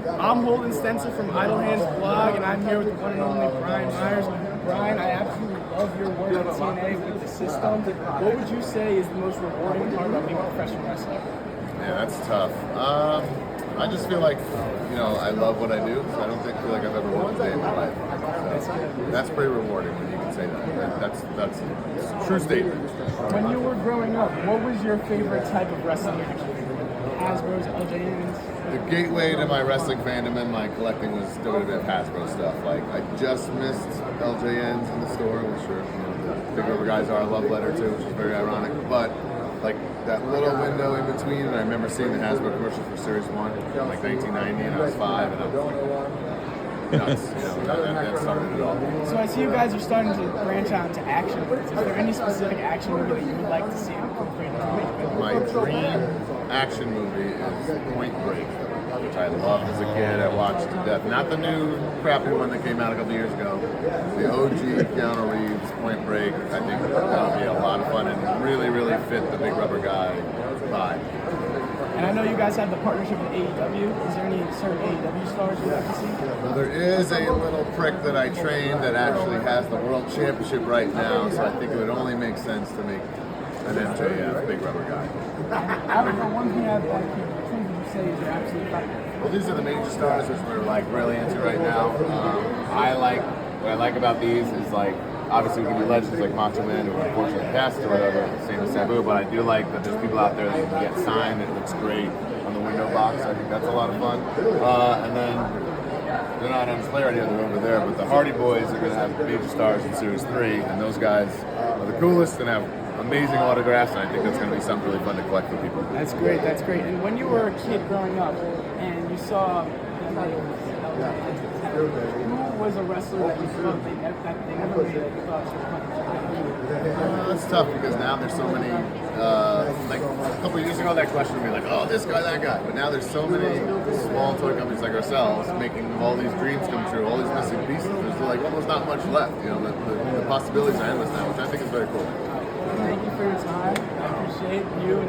I'm Holden Stencel from Idle Hands blog, and I'm here with the one and only Brian Myers. Brian, I absolutely love your work at TNA with the system. What would you say is the most rewarding part about being a professional wrestler? Yeah, that's tough. I just feel like, I love what I do, so I don't feel like I've ever worked a day in my life. So that's pretty rewarding when you can say that. That's a true statement. When you were growing up, what was your favorite type of wrestling action figure? Hasbro's, LJNs? The gateway to my wrestling fandom and my collecting was WWF Hasbro stuff. Like, I just missed LJNs in the store, which are, the Big Rubber guys are a love letter too, which is very ironic. But like that little window in between, and I remember seeing the Hasbro commercials for Series 1 in like 1990, and I was 5, and I was like, nuts. That started it all. So I see you guys are starting to branch out into action movies. Is there any specific action movie that you would like to see incorporated into it? My dream action movie is Point Break, which I loved as a kid. I watched to death. Not the new crappy one that came out a couple years ago. The OG Keanu Reeves Point Break. I think that would be a lot of fun and really, really fit the Big Rubber guy vibe. And I know you guys have the partnership with AEW. Is there any certain AEW stars you'd like to see? Well, there is a little prick that I trained that actually has the World Championship right now, so I think it would only make sense to make an MJF Big Rubber guy. Out of the one thing I'd like you, which one would you say is your absolute favorite? Well, these are the major stars which we're like really into right now. What I like about these is like, obviously we can do legends like Macho Man who unfortunately passed or whatever, same as Sabu, but I do like that there's people out there that you can get signed. It looks great on the window box. I think that's a lot of fun. And then they're not on display right now, they're over there, but the Hardy Boys are going to have major stars in Series 3, and those guys are the coolest and have amazing autographs, and I think that's going to be something really fun to collect for people. That's great, that's great. And when you were a kid growing up and you saw who was a wrestler that you thought they never made that you thought was funny? It's tough because now there's so many, like a couple of years ago that question would be like, oh, this guy, that guy. But now there's so many small toy companies like ourselves making all these dreams come true, all these missing pieces. There's like almost not much left. The possibilities are endless now, which I think is very cool. Thank you for your time. I appreciate you